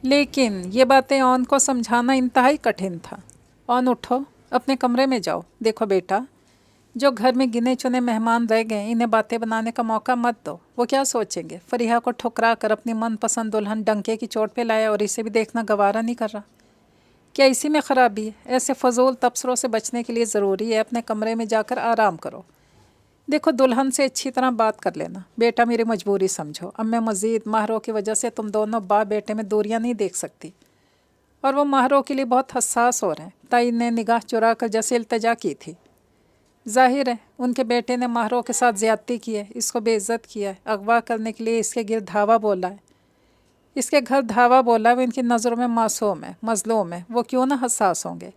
लेकिन ये बातें ऑन को समझाना इंतहाई कठिन था। ऑन उठो, अपने कमरे में जाओ। देखो बेटा, जो घर में गिने चुने मेहमान रह गए, इन्हें बातें बनाने का मौका मत दो। वो क्या सोचेंगे? फरीहा को ठुकरा कर अपनी मनपसंद दुल्हन डंके की चोट पे लाया और इसे भी देखना गवारा नहीं कर रहा। क्या इसी में ख़राबी है? ऐसे फजूल तबसरों से बचने के लिए ज़रूरी है अपने कमरे में जाकर आराम करो। देखो, दुल्हन से अच्छी तरह बात कर लेना। बेटा, मेरी मजबूरी समझो। अब मैं मज़ीद माहरों की वजह से तुम दोनों बाप बेटे में दूरियां नहीं देख सकती, और वो माहरों के लिए बहुत हसास हो रहे हैं। ताई ने निगाह चुरा कर जैसे इल्तजा की थी। जाहिर है उनके बेटे ने माहरों के साथ ज़्यादती की है, इसको बेइज्जत किया है, अगवा करने के लिए इसके गिर धावा बोला है, इसके घर धावा बोला। वो इनकी नज़रों में मासूम है, मजलूम है, वो क्यों ना हसास होंगे।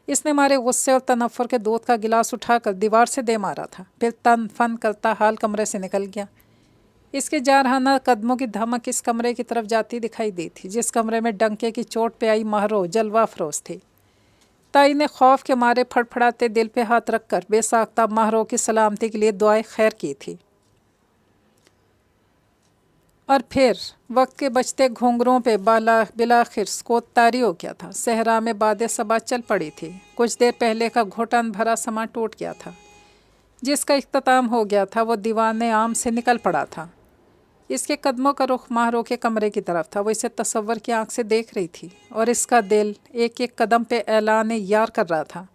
इसने हमारे गुस्से और तनफ़ुर के दूध का गिलास उठाकर दीवार से दे मारा था, फिर तन फन करता हाल कमरे से निकल गया। इसके जारहाना कदमों की धमक इस कमरे की तरफ जाती दिखाई दी थी, जिस कमरे में डंके की चोट पे आई माहरो जलवा फरोज थी। ताई ने खौफ के मारे फड़फड़ाते दिल पे हाथ रखकर बेसाख्ता माहरों की सलामती के लिए दुआएं खैर की थी। और फिर वक्त के बचते घुंघरों पे बिलाखिर स्कोत तारी हो गया था। सहरा में बादे सबा चल पड़ी थी। कुछ देर पहले का घुटन भरा समा टूट गया था, जिसका इख्तिताम हो गया था। वो दीवाने आम से निकल पड़ा था। इसके कदमों का रुख माहरों के कमरे की तरफ था। वो इसे तसव्वुर की आंख से देख रही थी, और इसका दिल एक एक कदम पे ऐलान यार कर रहा था।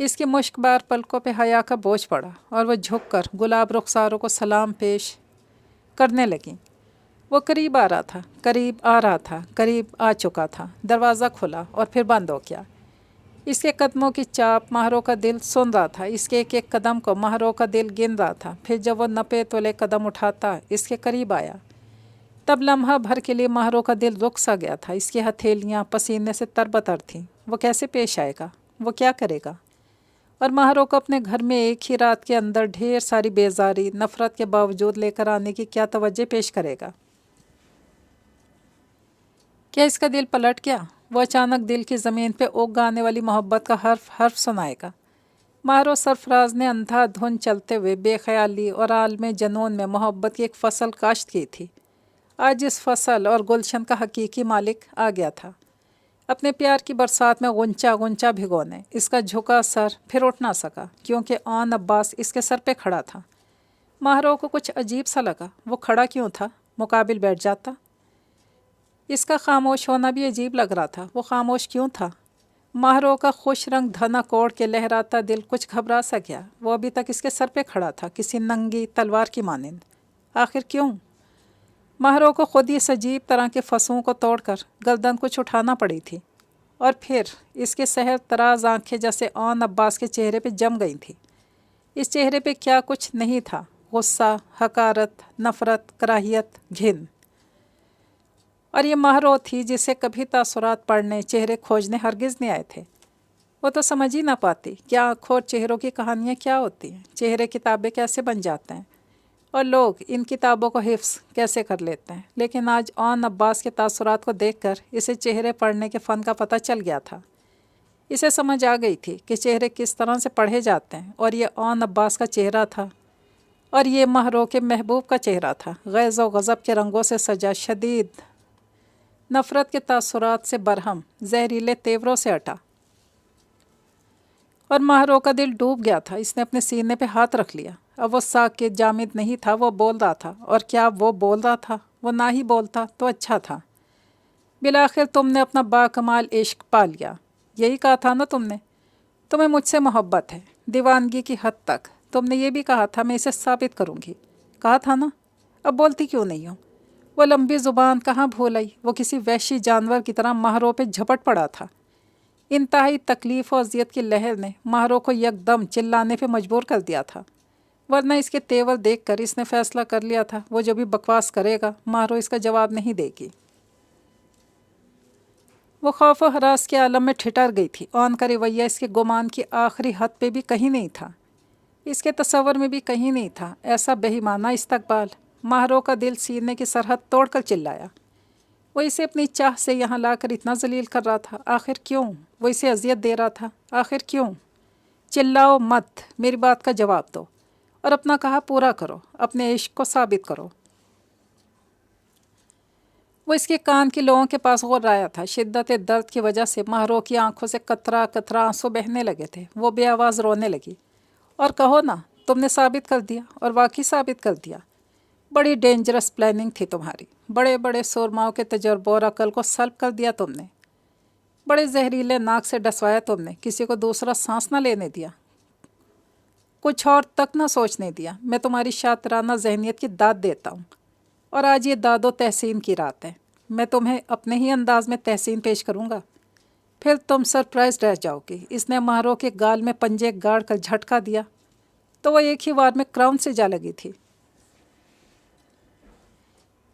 इसकी मुश्कबार पलकों पे हया का बोझ पड़ा, और वह झुककर गुलाब रुखसारों को सलाम पेश करने लगी। वो करीब आ रहा था, करीब आ रहा था, करीब आ चुका था। दरवाज़ा खुला और फिर बंद हो गया। इसके कदमों की चाप माहरों का दिल सुन रहा था। इसके एक एक कदम को माहरों का दिल गिन रहा था। फिर जब वो नपे तोले कदम उठाता इसके करीब आया, तब लम्हा भर के लिए माहरों का दिल रुक सा गया था। इसकी हथेलियाँ पसीने से तरबतर थीं। वो कैसे पेश आएगा? वो क्या करेगा? और माहरों को अपने घर में एक ही रात के अंदर ढेर सारी बेजारी नफ़रत के बावजूद लेकर आने की क्या तवज्जो पेश करेगा? क्या इसका दिल पलट गया? वो अचानक दिल की ज़मीन पे उग आने वाली मोहब्बत का हर्फ हर्फ सुनाएगा। माहरो सरफराज ने अंधाधुन चलते हुए बेख्याली और आलम जनून में मोहब्बत की एक फसल काश्त की थी। आज इस फसल और गुलशन का हकीकी मालिक आ गया था, अपने प्यार की बरसात में गुंचा गुंचा भिगोने। इसका झुका सर फिर उठ ना सका, क्योंकि आन अब्बास इसके सर पे खड़ा था। माहरो को कुछ अजीब सा लगा। वो खड़ा क्यों था? मुकाबिल बैठ जाता। इसका खामोश होना भी अजीब लग रहा था। वो खामोश क्यों था? माहरों का खुश रंग धना कोड़ के लहराता दिल कुछ घबरा सा गया। वो अभी तक इसके सर पे खड़ा था, किसी नंगी तलवार की मानिंद। आखिर क्यों? माहरों को खुद ही इस अजीब तरह के फंसों को तोड़कर गर्दन कुछ उठाना पड़ी थी। और फिर इसके सहर तराज आंखें जैसे आन अब्बास के चेहरे पे जम गई थी। इस चेहरे पे क्या कुछ नहीं था? गुस्सा, हकारत, नफ़रत, कराहियत, घिन। और ये माहरो थी जिसे कभी तासुरात पढ़ने, चेहरे खोजने हरगिज़ नहीं आए थे। वो तो समझ ही ना पाती कि आँखों और चेहरों की कहानियाँ क्या होती हैं, चेहरे किताबें कैसे बन जाते हैं, और लोग इन किताबों को हिफ्स कैसे कर लेते हैं। लेकिन आज आन अब्बास के तासुरात को देखकर इसे चेहरे पढ़ने के फ़न का पता चल गया था। इसे समझ आ गई थी कि चेहरे किस तरह से पढ़े जाते हैं, और ये आन अब्बास का चेहरा था, और ये माहरो के महबूब का चेहरा था। गैज़ व गज़ब के रंगों से सजा, शदीद नफ़रत के तासुरात से बरहम, जहरीले तेवरों से अटा। और माहरो का दिल डूब गया था। इसने अपने सीने पे हाथ रख लिया। अब वो साकित जामिद नहीं था, वो बोल रहा था। और क्या वो बोल रहा था? वो ना ही बोलता तो अच्छा था। बिलाखिर तुमने अपना बाकमाल इश्क पा लिया। यही कहा था ना तुमने? तुम्हें मुझसे मोहब्बत है, दीवानगी की हद तक। तुमने ये भी कहा था मैं इसे साबित करूँगी। कहा था ना? अब बोलती क्यों नहीं हो? वो लंबी ज़ुबान कहाँ भूल आई। वो किसी वहशी जानवर की तरह माहरों पे झपट पड़ा था। इंतहाई तकलीफ़ और अजियत की लहर ने माहरों को यकदम चिल्लाने पे मजबूर कर दिया था। वरना इसके तेवर देखकर इसने फैसला कर लिया था, वो जो भी बकवास करेगा माहरो इसका जवाब नहीं देगी। वो खौफ व हरास के आलम में ठिठर गई थी। ऑन का रवैया इसके गुमान की आखिरी हद पे भी कहीं नहीं था, इसके तसव्वुर में भी कहीं नहीं था ऐसा बेईमाना इस्तकबाल। माहरो का दिल सीने की सरहद तोड़कर चिल्लाया। वो इसे अपनी चाह से यहाँ लाकर इतना जलील कर रहा था। आखिर क्यों? वो इसे अजियत दे रहा था। आखिर क्यों? चिल्लाओ मत, मेरी बात का जवाब दो और अपना कहा पूरा करो, अपने इश्क को साबित करो। वो इसके कान के लोगों के पास गौर आया था। शिद्दत दर्द की वजह से महरो की आंखों से कतरा कतरा आंसू बहने लगे थे। वो बेआवाज़ रोने लगी। और कहो ना, तुमने साबित कर दिया, और वाकई साबित कर दिया। बड़ी डेंजरस प्लानिंग थी तुम्हारी। बड़े बड़े सुरमाओं के तजर्बे और अकल को सल्ब कर दिया तुमने। बड़े जहरीले नाक से डसवाया तुमने। किसी को दूसरा सांस ना लेने दिया, कुछ और तक ना सोचने दिया। मैं तुम्हारी शातिराना जहनियत की दाद देता हूँ, और आज ये दादो तहसीन की रात है। मैं तुम्हें अपने ही अंदाज में तहसीन पेश करूँगा, फिर तुम सरप्राइज रह जाओगी। इसने महरो के गाल में पंजे गाड़ कर झटका दिया तो वह एक ही वार में क्राउन से जा लगी थी।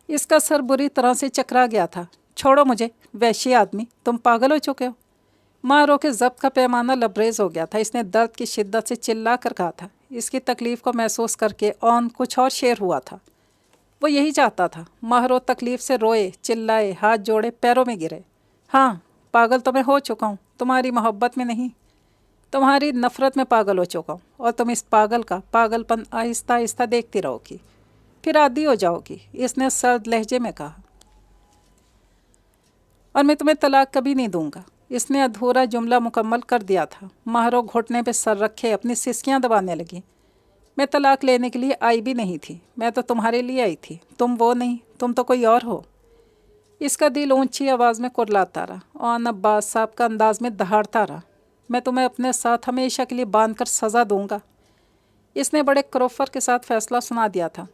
इसका सर बुरी तरह से चकरा गया था। छोड़ो मुझे, वैशी आदमी, तुम पागल हो चुके हो। महरो के जब्त का पैमाना लबरेज हो गया था। इसने दर्द की शिद्दत से चिल्ला कर कहा था। इसकी तकलीफ़ को महसूस करके ऑन कुछ और शेर हुआ था। वो यही चाहता था। महरो तकलीफ़ से रोए, चिल्लाए, हाथ जोड़े, पैरों में गिरे। हाँ, पागल तो मैं हो चुका हूँ, तुम्हारी मोहब्बत में नहीं, तुम्हारी नफ़रत में पागल हो चुका हूँ। और तुम इस पागल का पागलपन आहिस्ता आहिस्ता देखती रहोगी, फिर आदी हो जाओगी। इसने सर्द लहजे में कहा। और मैं तुम्हें तलाक कभी नहीं दूंगा। इसने अधूरा जुमला मुकम्मल कर दिया था। महरो घुटने पे सर रखे अपनी सिसकियां दबाने लगी। मैं तलाक लेने के लिए आई भी नहीं थी, मैं तो तुम्हारे लिए आई थी। तुम वो नहीं, तुम तो कोई और हो। इसका दिल ऊंची आवाज़ में कुरलाता रहा और अब्बास साहब का अंदाज में दहाड़ता रहा। मैं तुम्हें अपने साथ हमेशा के लिए बांध कर सज़ा दूंगा। इसने बड़े क्रोफर के साथ फैसला सुना दिया था।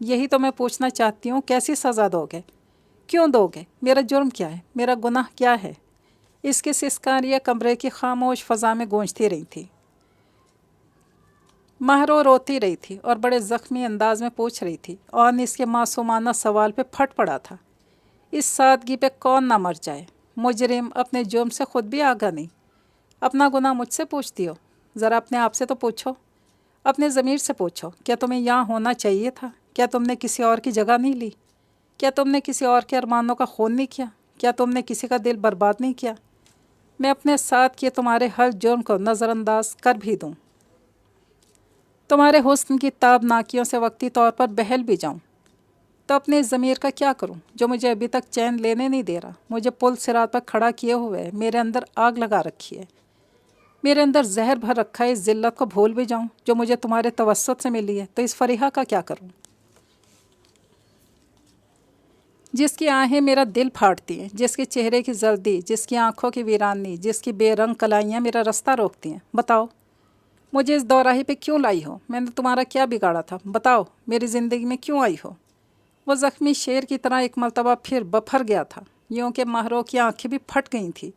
यही तो मैं पूछना चाहती हूँ, कैसी सज़ा दोगे? क्यों दोगे? मेरा जुर्म क्या है? मेरा गुनाह क्या है? इसकी सिसकारियाँ कमरे की खामोश फ़ज़ा में गूंजती रही थी। महरो रोती रही थी और बड़े ज़ख्मी अंदाज में पूछ रही थी। और इसके मासूमाना सवाल पे फट पड़ा था। इस सादगी पे कौन ना मर जाए। मुजरिम अपने जुर्म से खुद भी आगा नहीं। अपना गुनाह मुझसे पूछती हो? ज़रा अपने आप से तो पूछो, अपने ज़मीर से पूछो। क्या तुम्हें यहाँ होना चाहिए था? क्या तुमने किसी और की जगह नहीं ली? क्या तुमने किसी और के अरमानों का खून नहीं किया? क्या तुमने किसी का दिल बर्बाद नहीं किया? मैं अपने साथ किए तुम्हारे हर जुर्म को नज़रअंदाज कर भी दूँ, तुम्हारे हुस्न की ताबनाकियों से वक्ती तौर पर बहल भी जाऊँ, तो अपने ज़मीर का क्या करूं जो मुझे अभी तक चैन लेने नहीं दे रहा? मुझे पुल सिरात पर खड़ा किए हुए है, मेरे अंदर आग लगा रखी है, मेरे अंदर जहर भर रखा है। इस जिल्लत को भूल भी जाऊं जो मुझे तुम्हारे तवस्सुत से मिली है, तो इस फरीहा का क्या करूं जिसकी आहें मेरा दिल फाड़ती हैं, जिसके चेहरे की जल्दी, जिसकी आंखों की वीरानी, जिसकी बेरंग कलाइयाँ मेरा रास्ता रोकती हैं। बताओ, मुझे इस दौराहे पे क्यों लाई हो? मैंने तुम्हारा क्या बिगाड़ा था? बताओ, मेरी ज़िंदगी में क्यों आई हो? वो ज़ख्मी शेर की तरह एक मर्तबा फिर बफर गया था, यूँ कि महरो की आंखें भी फट गई थी।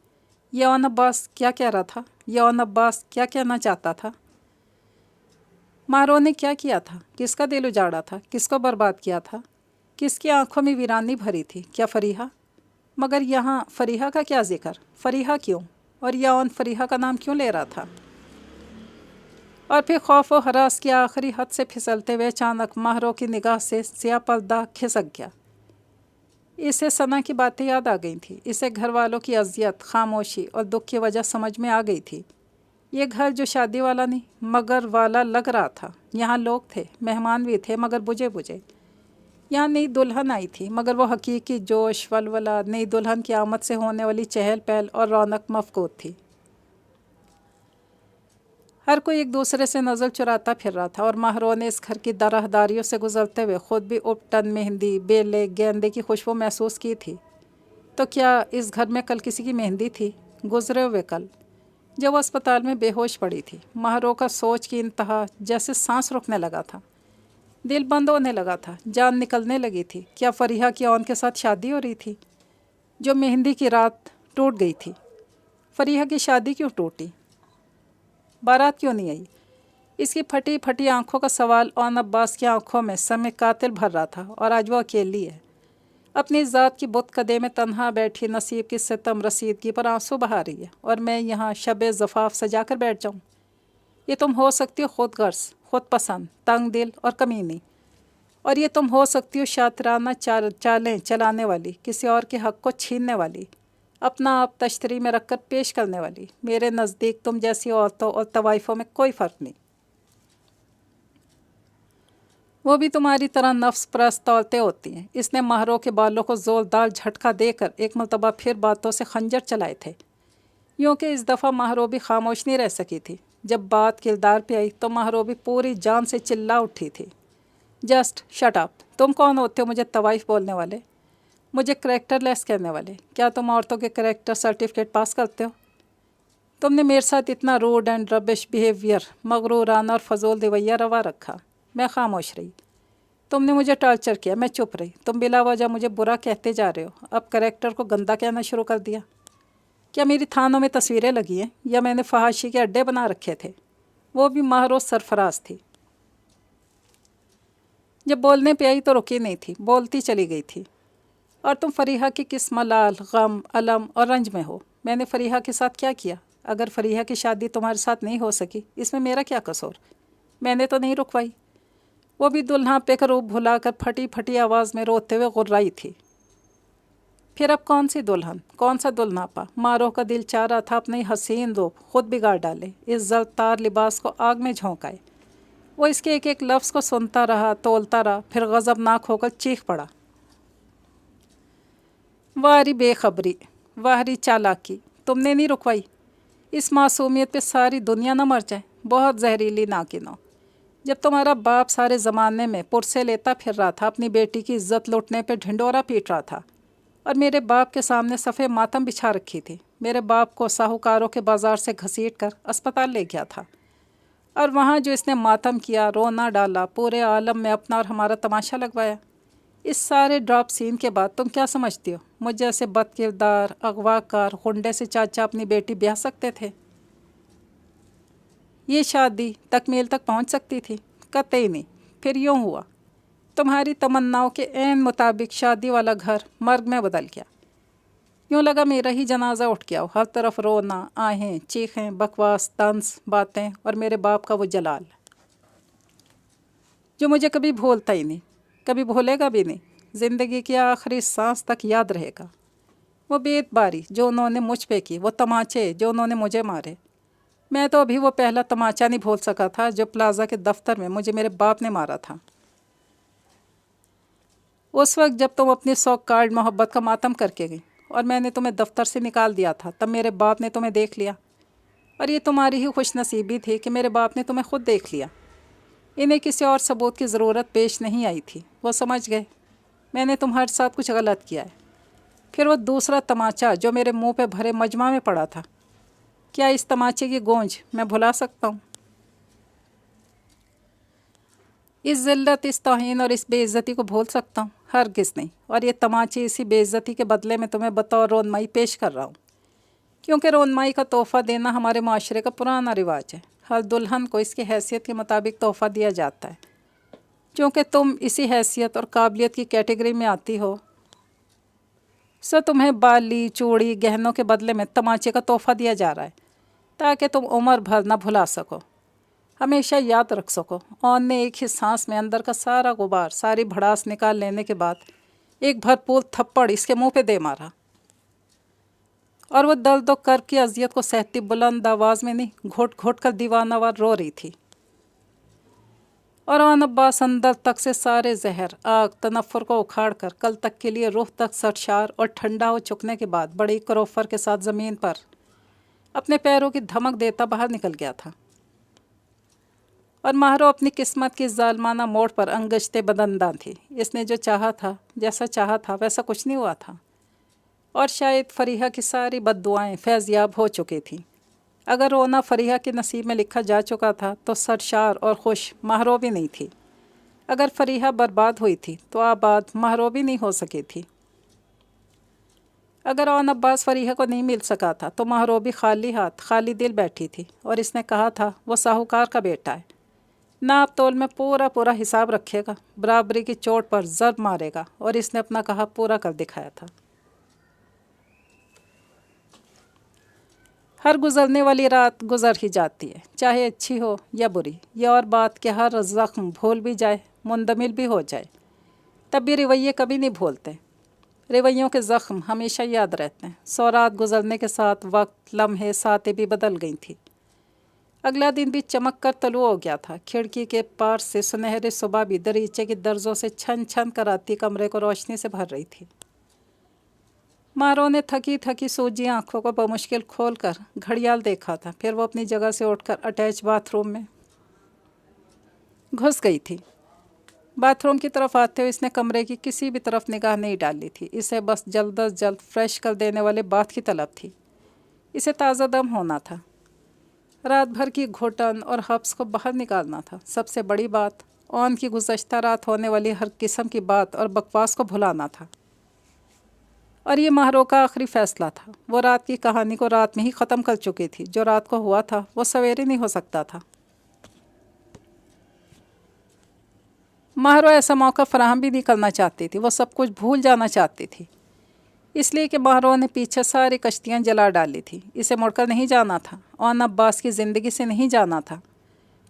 यौन अब्बास क्या कह रहा था? यौन अब्बास क्या कहना चाहता था? महरो ने क्या किया था? किसका दिल उजाड़ा था? किसको बर्बाद किया था? किसकी आंखों में वीरानी भरी थी? क्या फरीहा? मगर यहाँ फरीहा का क्या जिक्र? फरीहा क्यों? और यौन फरीहा का नाम क्यों ले रहा था? और फिर खौफ व हरास की आखिरी हद से फिसलते हुए अचानक महरो की निगाह से स्याह पर्दा खिसक गया। इसे सना की बातें याद आ गई थी। इसे घर वालों की अजियत, खामोशी और दुख की वजह समझ में आ गई थी। ये घर जो शादी वाला नहीं मगर वाला लग रहा था। यहाँ लोग थे, मेहमान भी थे, मगर बुझे बुझे। यहाँ नई दुल्हन आई थी, मगर वो हकीकी जोश वलवला, नई दुल्हन की आमद से होने वाली चहल पहल और रौनक मफकूद थी। हर कोई एक दूसरे से नज़र चुराता फिर रहा था, और महरो ने इस घर की दराहदारियों से गुजरते हुए खुद भी उपटन, मेहंदी, बेले, गेंदे की खुशबू महसूस की थी। तो क्या इस घर में कल किसी की मेहंदी थी? गुजरे हुए कल, जब वो अस्पताल में बेहोश पड़ी थी। महरो का सोच की इंतहा, जैसे सांस रुकने लगा था, दिल बंद होने लगा था, जान निकलने लगी थी। क्या फरीहा की औन के साथ शादी हो रही थी? जो मेहंदी की रात टूट गई थी। फरीहा की शादी क्यों टूटी? बारात क्यों नहीं आई? इसकी फटी फटी आंखों का सवाल ओन अब्बास की आंखों में समय कातिल भर रहा था। और आज वो अकेली है, अपनी ज़ात की बुत कदे में तन्हा बैठी, नसीब की सितम रसीदगी पर आंसू बहा रही है, और मैं यहाँ शब ज़फ़ाफ सजा कर बैठ जाऊँ? ये तुम हो सकती हो खुद गर्ज, खुद पसंद, तंग दिल और कमीनी, और ये तुम हो सकती हो शातिराना चालें चलाने वाली, किसी और के हक़ को छीनने वाली, अपना आप तश्तरी में रख कर पेश करने वाली। मेरे नज़दीक तुम जैसी औरतों और तवाइफ़ों में कोई फ़र्क नहीं। वो भी तुम्हारी तरह नफ्स परस्त औरतें होती हैं। इसने महरों के बालों को ज़ोरदार झटका देकर एक मरतबा फिर बातों से खंजर चलाए थे। यूँ कि इस दफ़ा महरो भी खामोश नहीं रह सकी थी। जब बात किरदार पे आई तो महरो भी पूरी जान से चिल्ला उठी थी, जस्ट शट अप। तुम कौन होते हो मुझे तवाइफ बोलने वाले, मुझे करेक्टर लेस कहने वाले? क्या तुम औरतों के करेक्टर सर्टिफिकेट पास करते हो? तुमने मेरे साथ इतना रूड एंड रबिश बिहेवियर, मगरूराना और फजूल रवैया रवा रखा। मैं खामोश रही। तुमने मुझे टॉर्चर किया, मैं चुप रही। तुम बिला वजह मुझे बुरा कहते जा रहे हो, अब करेक्टर को गंदा कहना शुरू कर दिया। क्या मेरी थानों में तस्वीरें लगी हैं या मैंने फहाशी के अड्डे बना रखे थे? वो भी महरो सरफराज थी। जब बोलने पे आई तो रुकी नहीं थी, बोलती चली गई थी। और तुम फरीहा की किस मलाल, गम, अलम और रंज में हो? मैंने फरीहा के साथ क्या किया? अगर फरीहा की शादी तुम्हारे साथ नहीं हो सकी, इसमें मेरा क्या कसूर? मैंने तो नहीं रुकवाई। वो भी दुल्हा पे का रूप भुलाकर फटी फटी आवाज़ में रोते हुए गुर्राई थी। फिर अब कौन सी दुल्हन, कौन सा दुल्हनापा? मारो का दिल चाह रहा था अपनी हसीन रूप खुद बिगाड़ डाले, इस जलतार लिबास को आग में झोंकाए। वो इसके एक एक लफ्ज़ को सुनता रहा, तोलता रहा, फिर गज़बनाक होकर चीख पड़ा, वारी बेखबरी, वारी चालाकी, तुमने नहीं रुकवाई। इस मासूमियत पे सारी दुनिया न मर जाए। बहुत जहरीली नाकिनो। जब तुम्हारा बाप सारे ज़माने में पुरसे लेता फिर रहा था, अपनी बेटी की इज्जत लूटने पे ढिंडोरा पीट रहा था, और मेरे बाप के सामने सफ़े मातम बिछा रखी थी। मेरे बाप को साहूकारों के बाज़ार से घसीट कर अस्पताल ले गया था, और वहाँ जो इसने मातम किया, रोना डाला, पूरे आलम में अपना और हमारा तमाशा लगवाया। इस सारे ड्रॉप सीन के बाद तुम क्या समझती हो? मुझ जैसे बदकिरदार, अगवाकार, गुंडे से चाचा अपनी बेटी ब्याह सकते थे? ये शादी तकमील तक पहुंच सकती थी? कतई नहीं। फिर यूँ हुआ, तुम्हारी तमन्नाओं के ऐन मुताबिक शादी वाला घर मर्ग में बदल गया। यूँ लगा मेरा ही जनाजा उठ गया हो। हर तरफ रोना, आहें, चीखें, बकवास, तंज बातें, और मेरे बाप का वो जलाल जो मुझे कभी भूलता ही नहीं, कभी भूलेगा भी नहीं, ज़िंदगी की आखिरी सांस तक याद रहेगा। वो बेतबारी जो उन्होंने मुझ पे की, वो तमाचे जो उन्होंने मुझे मारे। मैं तो अभी वो पहला तमाचा नहीं भूल सका था जो प्लाजा के दफ्तर में मुझे मेरे बाप ने मारा था। उस वक्त जब तुम अपनी सौक कार्ड मोहब्बत का मातम करके गई और मैंने तुम्हें दफ्तर से निकाल दिया था, तब मेरे बाप ने तुम्हें देख लिया। और ये तुम्हारी ही खुशनसीबी थी कि मेरे बाप ने तुम्हें खुद देख लिया। इन्हें किसी और सबूत की ज़रूरत पेश नहीं आई थी। वो समझ गए मैंने तुम्हारे साथ कुछ गलत किया है। फिर वो दूसरा तमाचा जो मेरे मुंह पे भरे मजमा में पड़ा था, क्या इस तमाचे की गूंज मैं भुला सकता हूँ? इस ज़िल्लत, इस तौहीन और इस बेइज्जती को भूल सकता हूँ? हरगिज़ नहीं। और ये तमाचे इसी बेइज्जती के बदले में तुम्हें बतौर रोनमाई पेश कर रहा हूँ, क्योंकि रोनमाई का तोहफ़ा देना हमारे माशरे का पुराना रिवाज है। हर दुल्हन को इसकी हैसियत के मुताबिक तोहफ़ा दिया जाता है। क्योंकि तुम इसी हैसियत और काबिलियत की कैटेगरी में आती हो, सो तुम्हें बाली, चूड़ी, गहनों के बदले में तमाचे का तोहफ़ा दिया जा रहा है, ताकि तुम उम्र भर ना भुला सको, हमेशा याद रख सको। और ने एक ही सांस में अंदर का सारा गुबार, सारी भड़ास निकाल लेने के बाद एक भरपूर थप्पड़ इसके मुंह पे दे मारा। और वो दर्द और कर्ब की अजियत को सहती बुलंद आवाज़ में नहीं, घुट घुट कर दीवानावार रो रही थी। और आन अब्बास अंदर तक से सारे जहर, आग, तनफ़ुर को उखाड़ कर कल तक के लिए रूह तक सरशार और ठंडा हो चुकने के बाद बड़ी करोफर के साथ ज़मीन पर अपने पैरों की धमक देता बाहर निकल गया था। और महरो अपनी किस्मत की जालमाना मोड़ पर अंगश्ते बदंदान थी। इसने जो चाहा था, जैसा चाहा था, वैसा कुछ नहीं हुआ था। और शायद फरीहा की सारी बद्दुआएं फैज़याब हो चुकी थीं। अगर रोना फरीहा के नसीब में लिखा जा चुका था तो सरशार और खुश महरो भी नहीं थी। अगर फरीहा बर्बाद हुई थी तो आबाद महरो भी नहीं हो सकी थी। अगर ओन अब्बास फरीहा को नहीं मिल सका था तो महरो भी खाली हाथ, खाली दिल बैठी थी। और इसने कहा था वो साहूकार का बेटा है, नाप तोल में पूरा पूरा हिसाब रखेगा, बराबरी की चोट पर ज़र्ब मारेगा। और इसने अपना कहा पूरा कर दिखाया था। हर गुज़रने वाली रात गुज़र ही जाती है, चाहे अच्छी हो या बुरी। ये और बात कि हर ज़ख्म भूल भी जाए, मुंदमिल भी हो जाए, तब भी रवैये कभी नहीं भूलते। रवैयों के ज़ख्म हमेशा याद रहते हैं। 100 रात गुज़रने के साथ वक्त, लम्हे, सातें भी बदल गई थी। अगला दिन भी चमक कर तलु हो गया था। खिड़की के पार से सुनहरे सुबह भी दरीचे की दर्जों से छन छन कराती कमरे को रोशनी से भर रही थी। मारो ने थकी थकी सूजी आंखों को बमुश्किल खोलकर घड़ियाल देखा था। फिर वो अपनी जगह से उठकर अटैच बाथरूम में घुस गई थी। बाथरूम की तरफ आते हुए इसने कमरे की किसी भी तरफ निगाह नहीं डाली थी। इसे बस जल्द अज जल्द फ्रेश कर देने वाले बाथ की तलब थी। इसे ताज़ा दम होना था। रात भर की घुटन और हब्स को बाहर निकालना था। सबसे बड़ी बात, ऑन की गुज़श्ता रात होने वाली हर किस्म की बात और बकवास को भुलाना था। और ये महरो का आखिरी फ़ैसला था। वो रात की कहानी को रात में ही ख़त्म कर चुकी थी। जो रात को हुआ था वो सवेरे नहीं हो सकता था। महरो ऐसा मौका फराहम भी नहीं करना चाहती थी। वो सब कुछ भूल जाना चाहती थी, इसलिए कि महरो ने पीछे सारी कश्तियाँ जला डाली थी। इसे मुड़कर नहीं जाना था। ऑन अब्बास की ज़िंदगी से नहीं जाना था।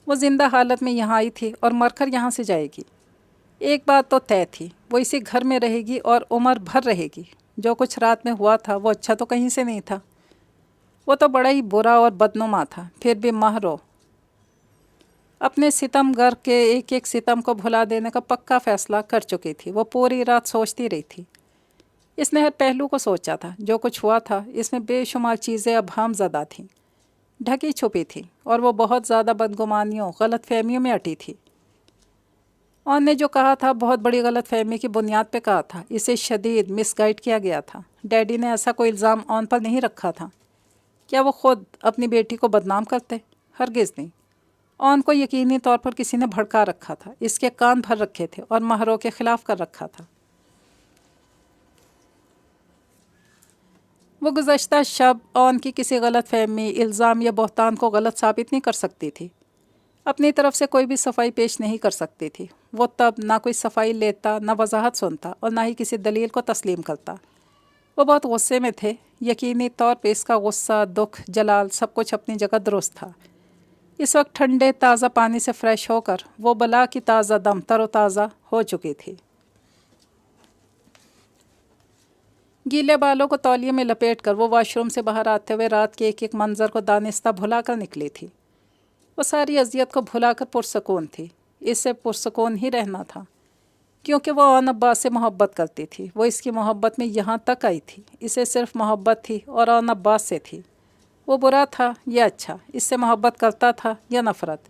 वो ज़िंदा हालत में यहाँ आई थी और मरकर यहाँ से जाएगी। एक बात तो तय थी, वो इसी घर में रहेगी और उम्र भर रहेगी। जो कुछ रात में हुआ था वो अच्छा तो कहीं से नहीं था। वो तो बड़ा ही बुरा और बदनुमा था। फिर भी महरो अपने सितमगर के एक एक सितम को भुला देने का पक्का फ़ैसला कर चुकी थी। वो पूरी रात सोचती रही थी। इसने हर पहलू को सोचा था। जो कुछ हुआ था इसमें बेशुमार चीज़ें अभाम ज़दा थीं, ढकी छुपी थी, और वो बहुत ज़्यादा बदगुमानियों गलत फहमियों में अटी थी। और ने जो कहा था बहुत बड़ी गलत फहमी की बुनियाद पे कहा था। इसे शदीद मिसगाइड किया गया था। डैडी ने ऐसा कोई इल्ज़ाम ऑन पर नहीं रखा था। क्या वो ख़ुद अपनी बेटी को बदनाम करते? हरगिज़ नहीं। ऑन को यकीनी तौर पर किसी ने भड़का रखा था। इसके कान भर रखे थे और महरो के ख़िलाफ़ कर रखा था। वो गुज़श्ता शब ऑन की किसी गलत फहमी, इल्ज़ाम या बहतान को गलत साबित नहीं कर सकती थी। अपनी तरफ से कोई भी सफाई पेश नहीं कर सकती थी। वो तब ना कोई सफाई लेता, ना वजाहत सुनता और ना ही किसी दलील को तस्लीम करता। वो बहुत गुस्से में थे। यकीनी तौर पे इसका गुस्सा, दुख, जलाल सब कुछ अपनी जगह दुरुस्त था। इस वक्त ठंडे ताज़ा पानी से फ्रेश होकर वो बला की ताज़ा दम तरोताज़ा हो चुकी थी। गीले बालों को तौलिए में लपेटकर वो वॉशरूम से बाहर आते हुए रात के एक एक मंजर को दानिस्ता भुला कर निकली थी। वो सारी अजियत को भुलाकर पुरसकून थी। इससे पुरसकून ही रहना था, क्योंकि वो ऑन अब्बास से मोहब्बत करती थी। वो इसकी मोहब्बत में यहाँ तक आई थी। इसे सिर्फ मोहब्बत थी और ऑन अब्बास से थी। वो बुरा था या अच्छा, इससे मोहब्बत करता था या नफ़रत,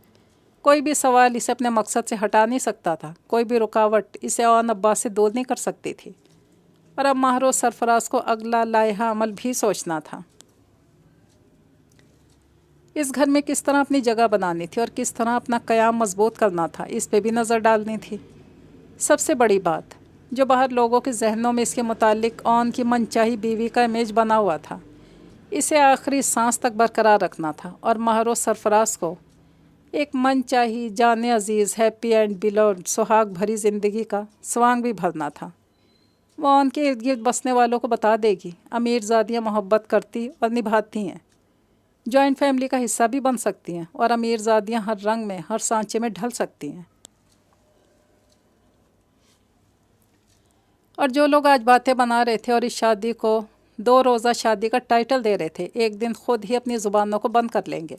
कोई भी सवाल इसे अपने मकसद से हटा नहीं सकता था। कोई भी रुकावट इसे ऑन अब्बास से दूर नहीं कर सकती थी। और अब महरो सरफराज को अगला लायहा अमल भी सोचना था। इस घर में किस तरह अपनी जगह बनानी थी और किस तरह अपना क़याम मजबूत करना था, इस पे भी नज़र डालनी थी। सबसे बड़ी बात, जो बाहर लोगों के जहनों में इसके मुतालिक ऑन की मनचाही बीवी का इमेज बना हुआ था, इसे आखिरी सांस तक बरकरार रखना था। और महरो सरफराज को एक मनचाही, जाने अजीज़, हैप्पी एंड बिलोव्ड, सुहाग भरी ज़िंदगी का स्वांग भी भरना था। वो ऑन के इर्द गिर्द बसने वालों को बता देगी, अमीरज़ादियाँ मोहब्बत करती और निभाती हैं, जॉइंट फैमिली का हिस्सा भी बन सकती हैं, और अमीरज़ादियाँ हर रंग में, हर सांचे में ढल सकती हैं। और जो लोग आज बातें बना रहे थे और इस शादी को 2 रोज़ा शादी का टाइटल दे रहे थे, एक दिन खुद ही अपनी ज़ुबानों को बंद कर लेंगे।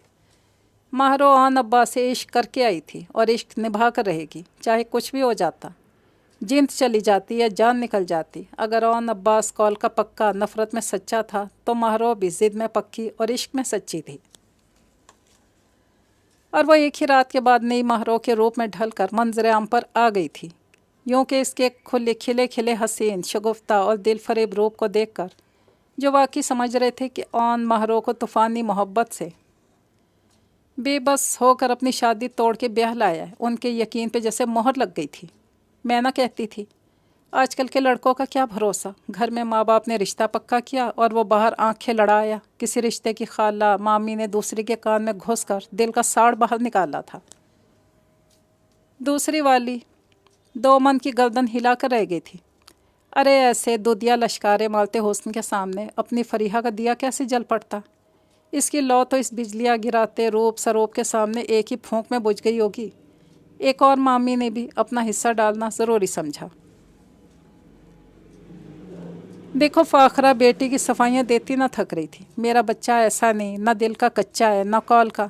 महरो ऑन अब्बास से इश्क करके आई थी और इश्क निभा कर रहेगी, चाहे कुछ भी हो जाता। जिंद चली जाती या जान निकल जाती। अगर ऑन अब्बास कौल का पक्का नफ़रत में सच्चा था, तो महरो भी ज़िद में पक्की और इश्क में सच्ची थी। और वो एक ही रात के बाद नई महरो के रूप में ढलकर मंजर आम पर आ गई थी। यूँ कि इसके खुले खिले खिले हसीन, शगुफ्ता और दिल फरेब रूप को देखकर जो वाकई समझ रहे थे कि ऑन महरो को तूफ़ानी मोहब्बत से बेबस होकर अपनी शादी तोड़ के ब्याह लाया है, उनके यकीन पे जैसे मोहर लग गई थी। मैं ना कहती थी, आजकल के लड़कों का क्या भरोसा। घर में माँ बाप ने रिश्ता पक्का किया और वो बाहर आंखें लड़ाया। किसी रिश्ते की खाला, मामी ने दूसरी के कान में घुसकर दिल का साड़ बाहर निकाला था। दूसरी वाली 2 मन की गर्दन हिलाकर रह गई थी। अरे ऐसे दुधिया लश्कारे मारते हुस्न के सामने अपनी फरीहा का दिया कैसे जल पड़ता। इसकी लौ तो इस बिजलियाँ गिराते रूप सरूप के सामने एक ही फूंक में बुझ गई होगी। एक और मामी ने भी अपना हिस्सा डालना ज़रूरी समझा। देखो फ़ाखरा बेटी की सफाइयाँ देती ना थक रही थी। मेरा बच्चा ऐसा नहीं, ना दिल का कच्चा है, ना कौल का।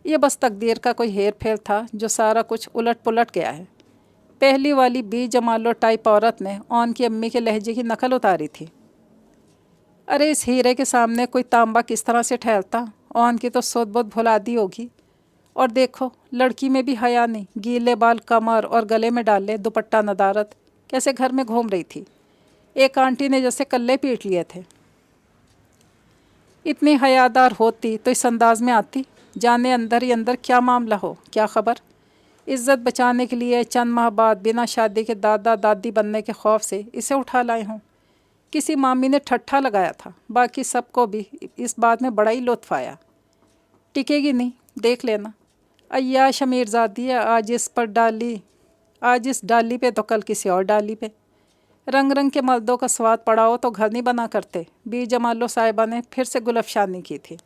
یہ بس تقدیر کا کوئی ہیر پھیر تھا جو سارا کچھ الٹ پلٹ گیا ہے۔ پہلی والی بی جمالو ٹائپ عورت نے اون کی امی کے لہجے کی نقل اتاری تھی۔ ارے اس ہیرے کے سامنے کوئی تانبا کس طرح سے ٹھہرتا؟ اون کی تو سود بد بھلا دی ہوگی۔ اور دیکھو لڑکی میں بھی حیا نہیں، گیلے بال کمر اور گلے میں ڈالے دوپٹہ ندارت کیسے گھر میں گھوم رہی تھی۔ ایک آنٹی نے جیسے کلے پیٹ لیے تھے۔ اتنی حیادار ہوتی تو اس انداز میں آتی؟ جانے اندر ہی اندر کیا معاملہ ہو، کیا خبر۔ عزت بچانے کے لیے چند ماہ بعد بنا شادی کے دادا دادی بننے کے خوف سے اسے اٹھا لائے ہوں۔ کسی مامی نے ٹھٹھا لگایا تھا، باقی سب کو بھی اس بات میں بڑا ہی لطف آیا۔ ٹکے گی نہیں، دیکھ لینا۔ عیاش امیرزادی ہے، آج اس ڈالی پہ تو کل کسی اور ڈالی پہ۔ رنگ رنگ کے مردوں کا سواد پڑا ہو تو گھر نہیں بنا کرتے۔ بی جمالو صاحبہ نے پھر سے گل افشانی کی تھی۔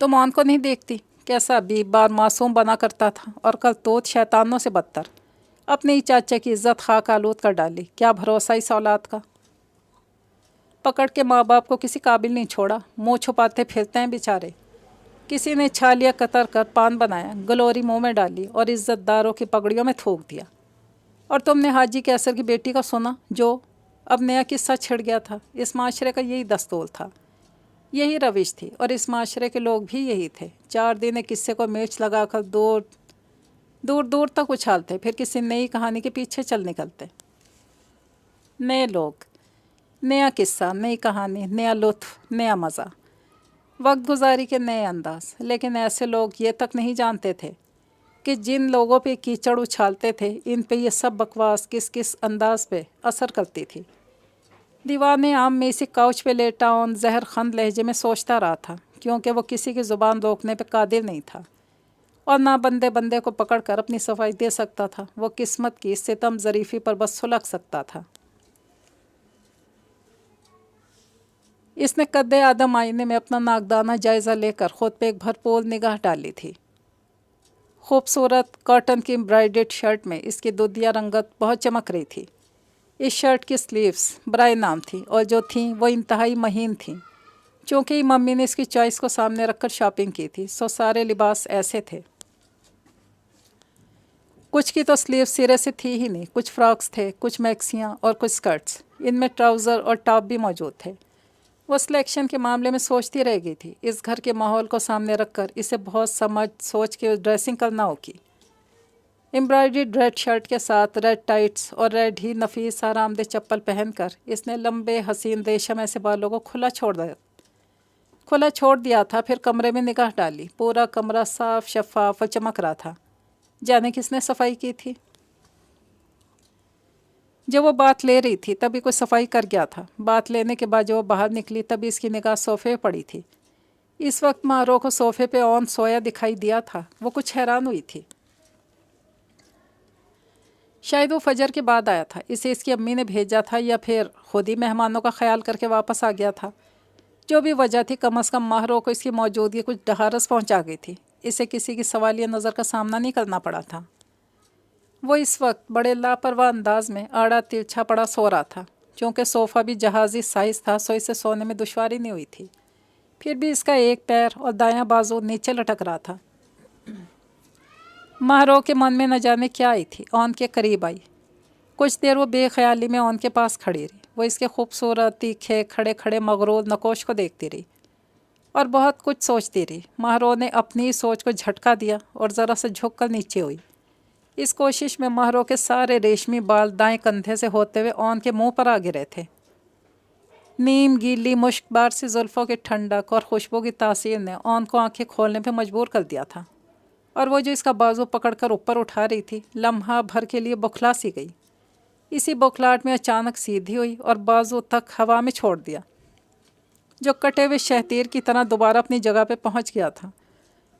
تم اون کو نہیں دیکھتی؟ کیسا بھی بار معصوم بنا کرتا تھا اور کل توت شیطانوں سے بدتر۔ اپنے ہی چاچا کی عزت خاک آلود کر ڈالی۔ کیا بھروسہ اس اولاد کا۔ پکڑ کے ماں باپ کو کسی قابل نہیں چھوڑا، منہ چھپاتے پھرتے ہیں بیچارے۔ کسی نے چھالیا قطر کر پان بنایا، گلوری منہ میں ڈالی اور عزت داروں کی پگڑیوں میں تھوک دیا۔ اور تم نے حاجی کیسر کی بیٹی کا سنا جو اب نیا قصہ چھڑ گیا تھا۔ اس معاشرے کا یہی دستور تھا، یہی روش تھی، اور اس معاشرے کے لوگ بھی یہی تھے۔ 4 دن ایک قصے کو مرچ لگا کر دور دور تک اچھالتے، پھر کسی نئی کہانی کے پیچھے چل نکلتے۔ نئے لوگ، نیا قصہ، نئی کہانی، نیا لطف، نیا مزہ، وقت گزاری کے نئے انداز۔ لیکن ایسے لوگ یہ تک نہیں جانتے تھے کہ جن لوگوں پہ کیچڑ اچھالتے تھے ان پہ یہ سب بکواس کس انداز پہ اثر کرتی تھی۔ دیوان عام میں اسی کاؤچ پہ لیٹا اون زہر خند لہجے میں سوچتا رہا تھا، کیونکہ وہ کسی کی زبان روکنے پہ قادر نہیں تھا اور نہ بندے کو پکڑ کر اپنی صفائی دے سکتا تھا۔ وہ قسمت کی ستم ظریفی پر بس سلگ سکتا تھا۔ اس نے قد آدم آئینے میں اپنا ناقدانہ جائزہ لے کر خود پہ ایک بھرپور نگاہ ڈالی تھی۔ خوبصورت کاٹن کی امبرائڈڈ شرٹ میں اس کی دودھیا رنگت بہت چمک رہی تھی۔ اس شرٹ کی سلیوز برائے نام تھیں اور جو تھیں وہ انتہائی مہین تھیں۔ چونکہ ممی نے اس کی چوائس کو سامنے رکھ کر شاپنگ کی تھی، سو سارے لباس ایسے تھے۔ کچھ کی تو سلیو سرے سے تھی ہی نہیں، کچھ فراکس تھے، کچھ میکسیاں اور کچھ سکرٹس، ان میں ٹراؤزر اور ٹاپ بھی موجود تھے۔ وہ سلیکشن کے معاملے میں سوچتی رہ گئی تھی۔ اس گھر کے ماحول کو سامنے رکھ کر اسے بہت سمجھ سوچ کے ڈریسنگ کرنا ہوگی۔ امبرائڈریڈ ریڈ شرٹ کے ساتھ ریڈ ٹائٹس اور ریڈ ہی نفیس آرام دہ چپل پہن کر اس نے لمبے حسین ریشم ایسے بالوں کو کھلا چھوڑ دیا تھا۔ پھر کمرے میں نگاہ ڈالی، پورا کمرہ صاف شفاف اور چمک رہا تھا۔ جانے کس نے صفائی کی تھی؟ جب وہ بات لے رہی تھی تبھی کوئی صفائی کر گیا تھا۔ بات لینے کے بعد جب وہ باہر نکلی تبھی اس کی نگاہ صوفے پہ پڑی تھی۔ اس وقت مارو کو صوفے پہ اون سویا دکھائی دیا تھا۔ وہ کچھ حیران ہوئی تھی۔ شاید وہ فجر کے بعد آیا تھا، اسے اس کی امی نے بھیجا تھا، یا پھر خود ہی مہمانوں کا خیال کر کے واپس آ گیا تھا۔ جو بھی وجہ تھی، کم از کم ماہرو کو اس کی موجودگی کچھ ڈھارس پہنچا گئی تھی۔ اسے کسی کی سوالیہ نظر کا سامنا نہیں کرنا پڑا تھا۔ وہ اس وقت بڑے لاپرواہ انداز میں آڑا ترچھا پڑا سو رہا تھا۔ چونکہ صوفہ بھی جہازی سائز تھا سو اسے سونے میں دشواری نہیں ہوئی تھی۔ پھر بھی اس کا ایک پیر اور دایاں بازو نیچے لٹک رہا تھا۔ ماہرو کے من میں نہ جانے کیا آئی تھی، اون کے قریب آئی۔ کچھ دیر وہ بے خیالی میں اون کے پاس کھڑی رہی۔ وہ اس کے خوبصورت تیکھے کھڑے مغرور نقوش کو دیکھتی رہی اور بہت کچھ سوچتی رہی۔ ماہرو نے اپنی سوچ کو جھٹکا دیا اور ذرا سے جھک کر نیچے ہوئی۔ اس کوشش میں ماہرو کے سارے ریشمی بال دائیں کندھے سے ہوتے ہوئے اون کے منہ پر آ گرے تھے۔ نیم گیلی مشک بار سی زلفوں کی ٹھنڈک اور خوشبو کی تاثیر نے اون کو آنکھیں کھولنے پہ مجبور کر دیا تھا، اور وہ جو اس کا بازو پکڑ کر اوپر اٹھا رہی تھی لمحہ بھر کے لیے بوکھلا سی گئی۔ اسی بوکھلاہٹ میں اچانک سیدھی ہوئی اور بازو تک ہوا میں چھوڑ دیا، جو کٹے ہوئے شہتیر کی طرح دوبارہ اپنی جگہ پہ پہنچ گیا تھا۔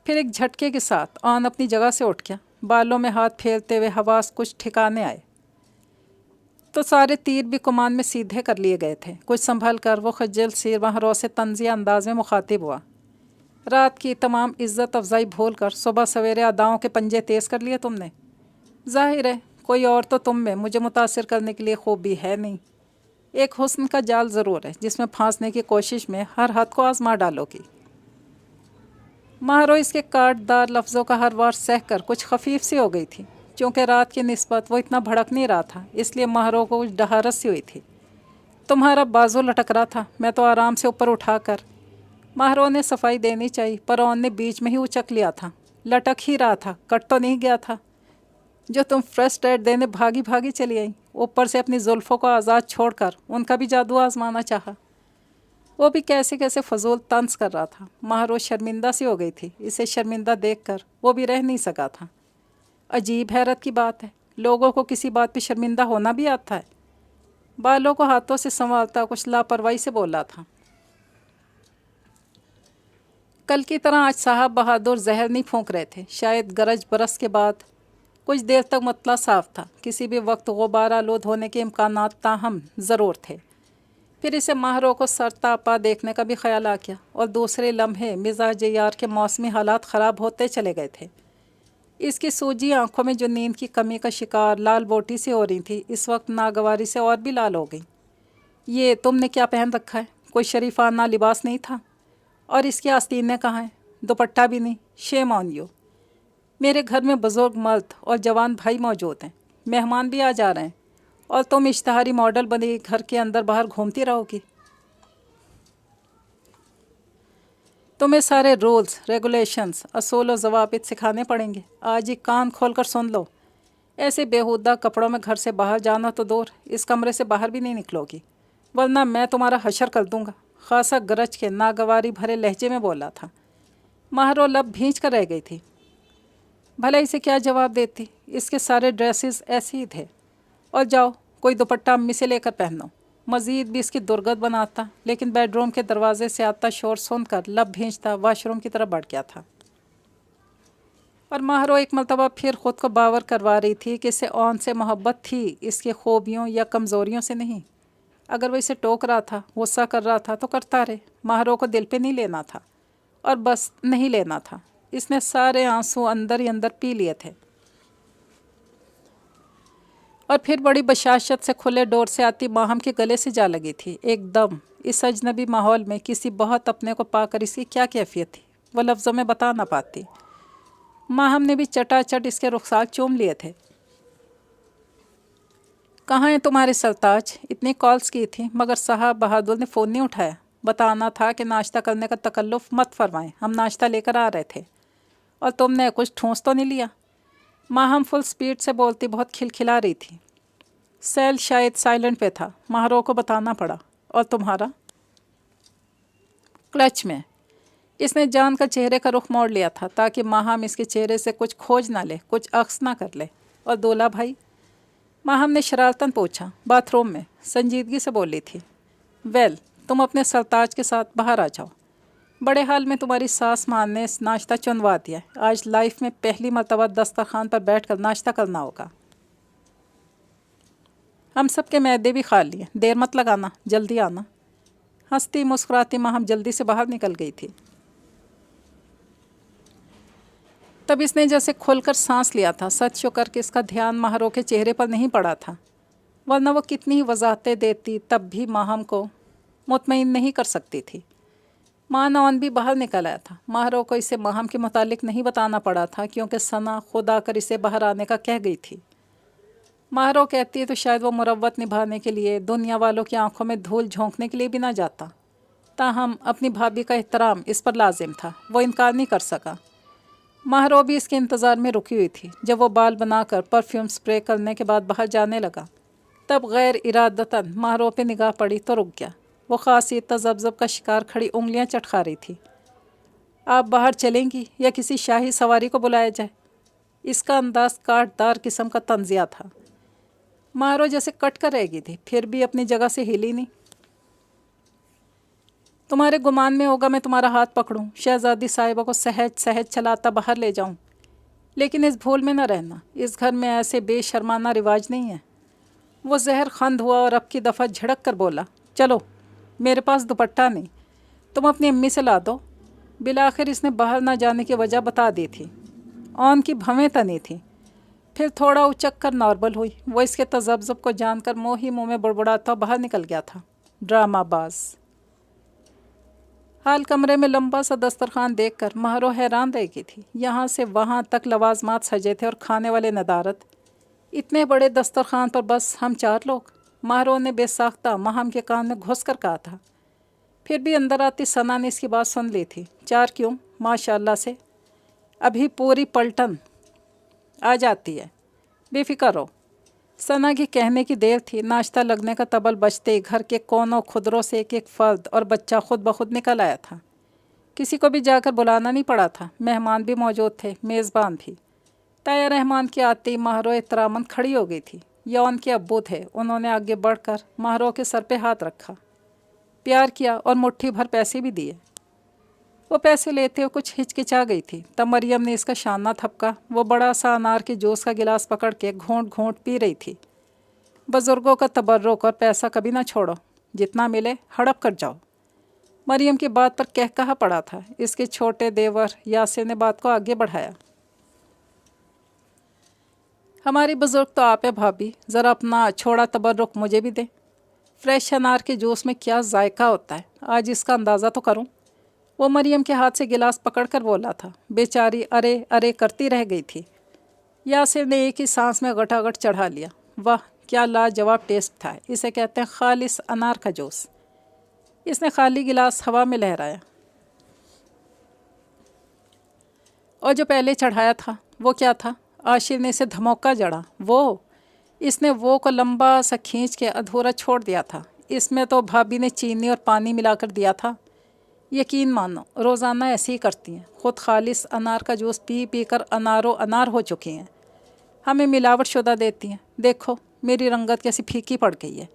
پھر ایک جھٹکے کے ساتھ اون اپنی جگہ سے اٹھ گیا۔ بالوں میں ہاتھ پھیرتے ہوئے حواس کچھ ٹھکانے آئے تو سارے تیر بھی کمان میں سیدھے کر لیے گئے تھے۔ کچھ سنبھل کر وہ خجل سی ماہرو سے طنزیہ انداز میں مخاطب ہوا۔ رات کی تمام عزت افزائی بھول کر صبح سویرے اداؤں کے پنجے تیز کر لیے تم نے۔ ظاہر ہے کوئی اور تو تم میں مجھے متاثر کرنے کے لیے خوبی ہے نہیں۔ ایک حسن کا جال ضرور ہے جس میں پھانسنے کی کوشش میں ہر حد کو آزما ڈالو گی۔ माहरो इसके काटदार लफ्ज़ों का हर वार सह कर कुछ खफीफ सी हो गई थी। चूँकि रात की निस्बत वो इतना भड़क नहीं रहा था, इसलिए माहरो को कुछ डहारत सी हुई थी। तुम्हारा बाजू लटक रहा था, मैं तो आराम से ऊपर उठाकर। माहरो ने सफाई देनी चाहिए, पर ओन ने बीच में ही उचक लिया था। लटक ही रहा था, कट तो नहीं गया था जो तुम फर्स्ट एड देने भागी भागी चली आई। ऊपर से अपनी जुल्फ़ों को आज़ाद छोड़कर उनका भी जादू आजमाना चाहा। वो भी कैसे कैसे फजूल तंज कर रहा था। माहरो शर्मिंदा सी हो गई थी। इसे शर्मिंदा देखकर वो भी रह नहीं सका था। अजीब हैरत की बात है, लोगों को किसी बात पे शर्मिंदा होना भी आता है। बालों को हाथों से संभालता कुछ लापरवाही से बोला था, कल की तरह आज साहब बहादुर जहर नहीं फूंक रहे थे। शायद गरज बरस के बाद। कुछ देर तक मतला साफ था, किसी भी वक्त गुबार आलूद होने के इम्कानात ताहम ज़रूर थे। फिर इसे माहरों को सरतापा देखने का भी ख्याल आ गया, और दूसरे लम्हे मिजाज यार के मौसमी हालात ख़राब होते चले गए थे। इसकी सूजी आंखों में जो नींद की कमी का शिकार लाल बोटी से हो रही थी, इस वक्त नागवारी से और भी लाल हो गई। ये तुमने क्या पहन रखा है? कोई शरीफाना लिबास नहीं था? और इसकी आस्तीनें कहाँ हैं? दुपट्टा भी नहीं। Shame on you. मेरे घर में बुज़ुर्ग मर्द और जवान भाई मौजूद हैं, मेहमान भी आ जा रहे हैं, और तुम इश्तहारी मॉडल बनी घर के अंदर बाहर घूमती रहोगी। तुम्हें सारे रूल्स रेगुलेशंस असूल और ज़वाबित सिखाने पड़ेंगे। आज ही कान खोल कर सुन लो। ऐसे बेहुदा कपड़ों में घर से बाहर जाना तो दूर, इस कमरे से बाहर भी नहीं निकलोगी, वरना मैं तुम्हारा हशर कर दूंगा। खासा गरज के नागवारी भरे लहजे में बोला था। माहरो लब भींच कर रह गई थी। भला इसे क्या जवाब देती? इसके सारे ड्रेसेस ऐसे ही थे। और जाओ, कोई दुपट्टा अम्मी से लेकर पहनो। मज़ीद भी इसकी दुर्गत बनाता, लेकिन बेडरूम के दरवाजे से आता शोर सुनकर लब भींचता वाशरूम की तरफ बढ़ गया था। और माहरो एक मरतबा फिर ख़ुद को बावर करवा रही थी कि इसे ओन से मोहब्बत थी, इसके खूबियों या कमज़ोरियों से नहीं। अगर वो इसे टोक रहा था, गुस्सा कर रहा था, तो करता रहे। माहरो को दिल पे नहीं लेना था, और बस नहीं लेना था। इसने सारे आंसू अंदर ही अंदर पी लिए थे। और फिर बड़ी बशाशत से खुले डोर से आती माहम के गले से जा लगी थी एकदम। इस अजनबी माहौल में किसी बहुत अपने को पाकर इसकी क्या कैफियत थी, वो लफ्ज़ों में बता ना पाती। माहम ने भी चटाचट इसके रुखसार चूम लिए थे। कहाँ हैं तुम्हारे सरताज? इतनी कॉल्स की थी, मगर साहब बहादुर ने फ़ोन नहीं उठाया। बताना था कि नाश्ता करने का तकल्लुफ़ मत फरमाएं, हम नाश्ता लेकर आ रहे थे। और तुमने कुछ ठूंस तो नहीं लिया? माहम फुल स्पीड से बोलती बहुत खिलखिला रही थी। सेल शायद साइलेंट पे था, माहरों को बताना पड़ा। और तुम्हारा? क्लच में। इसने जान का चेहरे का रुख मोड़ लिया था, ताकि माहम इसके चेहरे से कुछ खोज ना ले, कुछ अक्स ना कर ले। और दूल्हा भाई? माहम ने शरारतन पूछा। बाथरूम में, संजीदगी से बोली थी। वेल, तुम अपने सरताज के साथ बाहर आ जाओ। बड़े हाल में तुम्हारी सास माँ ने नाश्ता चुनवा दिया। आज लाइफ में पहली मर्तबा दस्तरखान पर बैठकर नाश्ता करना होगा। हम सब के मैदे भी खा लिए, देर मत लगाना, जल्दी आना। हंसती मुस्कुराती माहम जल्दी से बाहर निकल गई थी। तब इसने जैसे खोलकर सांस लिया था। सच शुक्र कि इसका ध्यान माहरों के चेहरे पर नहीं पड़ा था, वरना वो कितनी ही वजाहतें देती तब भी माहम को मुतमईन नहीं कर सकती थी। माँ नौन भी बाहर निकल आया था। माहरों को इसे माहम के मुतालिक नहीं बताना पड़ा था, क्योंकि सना खुद आकर इसे बाहर आने का कह गई थी। माहरों कहती तो शायद वो मुरव्वत निभाने के लिए, दुनिया वालों की आंखों में धूल झोंकने के लिए भी ना जाता। ताहम अपनी भाभी का एहतराम इस पर लाजिम था, वो इनकार नहीं कर सका। माहरो भी इसके इंतज़ार में रुकी हुई थी। जब वो बाल बनाकर परफ्यूम स्प्रे करने के बाद बाहर जाने लगा, तब गैर इरादतन माहरो पे निगाह पड़ी तो रुक गया। वो खासी तजब्जब का शिकार खड़ी उंगलियां चटखा रही थी। आप बाहर चलेंगी या किसी शाही सवारी को बुलाया जाए? इसका अंदाज काटदार किस्म का तंजिया था। माहरो जैसे कट कर रह गई थी, फिर भी अपनी जगह से हिली नहीं। तुम्हारे गुमान में होगा मैं तुम्हारा हाथ पकड़ूं, शहजादी साहिबा को सहज सहज चलाता बाहर ले जाऊं, लेकिन इस भूल में न रहना, इस घर में ऐसे बेशर्माना रिवाज नहीं है। वो जहर खंद हुआ और अब की दफ़ा झड़क कर बोला, चलो, मेरे पास दुपट्टा नहीं, तुम अपनी अम्मी से ला दो। बिलाखिर इसने बाहर ना जाने की वजह बता दी थी। ऑन की भवें तनी थी। फिर थोड़ा उचक कर नॉर्मल हुई। वो इसके तजब्जुब को जानकर मुँह ही मुँह में बुड़बुड़ाता बाहर निकल गया था। ड्रामाबाज। हाल कमरे में लंबा सा दस्तरखान देखकर महरो हैरान रह गई थी। यहाँ से वहाँ तक लवाजमात सजे थे और खाने वाले नदारत। इतने बड़े दस्तरखान पर बस हम 4 लोग। महरो ने बेसाख्ता माहम के कान में घुस कर कहा था। फिर भी अंदर आती सना ने इसकी बात सुन ली थी। 4 क्यों, माशाल्लाह से अभी पूरी पलटन आ जाती है, बेफिक्र हो। सना की कहने की देर थी। नाश्ता लगने का तबल बजते ही घर के कोनों खुदरों से एक एक फर्द और बच्चा खुद ब खुद निकल आया था। किसी को भी जाकर बुलाना नहीं पड़ा था। मेहमान भी मौजूद थे, मेज़बान भी। ताया रहमान के आते ही महरो एहतरामन खड़ी हो गई थी। यह उनके अब्बू थे। उन्होंने आगे बढ़कर महरो के सर पे हाथ रखा, प्यार किया और मुट्ठी भर पैसे भी दिए। वो पैसे लेते हुए कुछ हिचकिचा गई थी। तब मरियम ने इसका शाना थपका। वो बड़ा सा अनार के जूस का गिलास पकड़ के घूंट घूंट पी रही थी। बुजुर्गों का तबर्रुक और पैसा कभी ना छोड़ो, जितना मिले हड़प कर जाओ। मरियम की बात पर कह कहा पड़ा था। इसके छोटे देवर यासिर ने बात को आगे बढ़ाया। हमारी बुजुर्ग तो आप है भाभी, ज़रा अपना छोड़ा तबर्रुक मुझे भी दें। फ्रेश अनार के जूस में क्या जायका होता है, आज इसका अंदाज़ा तो करूं। वो मरियम के हाथ से गिलास पकड़कर बोला था। बेचारी अरे अरे करती रह गई थी। यासिर ने एक ही सांस में गटागट चढ़ा लिया। वाह क्या लाजवाब टेस्ट था, इसे कहते हैं खालिस अनार का जूस। इसने खाली गिलास हवा में लहराया। और जो पहले चढ़ाया था वो क्या था? आशिर ने इसे धमोका जड़ा। वो इसने वो को लंबा सा खींच के अधूरा छोड़ दिया था। इसमें तो भाभी ने चीनी और पानी मिलाकर दिया था। यकीन मानो रोज़ाना ऐसे ही करती हैं। ख़ुद खालिस अनार का जूस पी पी कर अनारो अनार हो चुकी हैं। हमें मिलावट शुदा देती हैं। देखो मेरी रंगत कैसी फीकी पड़ गई है।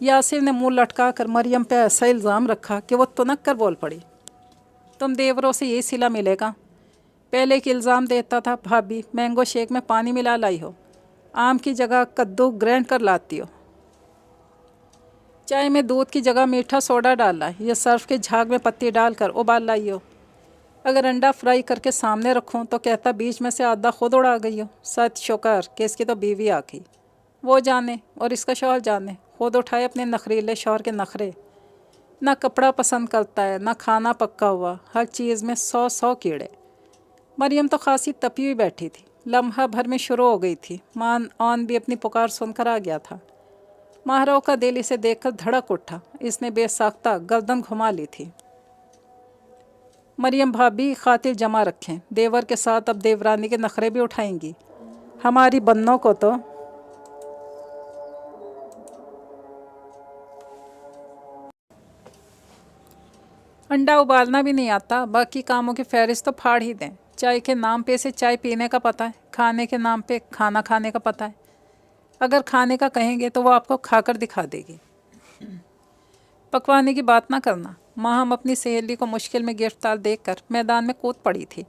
यासिर ने मुंह लटका कर मरियम पे ऐसा इल्ज़ाम रखा कि वो तुनक कर बोल पड़ी। तुम देवरों से यही सिला मिलेगा। पहले एक इल्ज़ाम देता था भाभी मैंगो शेक में पानी मिला लाई हो, आम की जगह कद्दू ग्राइंड कर लाती हो, चाय में दूध की जगह मीठा सोडा डाला या सर्फ के झाग में पत्ती डालकर उबाल लाई हो। अगर अंडा फ्राई करके सामने रखूं तो कहता बीच में से आधा खुद उड़ा गई हो। सच शुक्र कि इसकी तो बीवी आ गई। वो जाने और इसका शौहर जाने, खुद उठाए अपने नखरीले शौहर के नखरे। ना कपड़ा पसंद करता है, ना खाना पक्का हुआ, हर चीज़ में 100 कीड़े। मरियम तो खासी तपी हुई बैठी थी। लम्हा भर में शुरू हो गई थी। मान ऑन भी अपनी पुकार सुनकर आ गया था। महरो का दिल इसे देखकर धड़क उठा। इसने बेसाख्ता गर्दन घुमा ली थी। मरियम भाभी खातिर जमा रखें, देवर के साथ अब देवरानी के नखरे भी उठाएंगी। हमारी बन्नों को तो अंडा उबालना भी नहीं आता। बाकी कामों की फहरिस्त तो फाड़ ही दें। चाय के नाम पे इसे चाय पीने का पता है, खाने के नाम पे खाना खाने का पता है। अगर खाने का कहेंगे तो वो आपको खाकर दिखा देगी। पकवाने की बात ना करना। माहम अपनी सहेली को मुश्किल में गिरफ्तार देखकर मैदान में कूद पड़ी थी।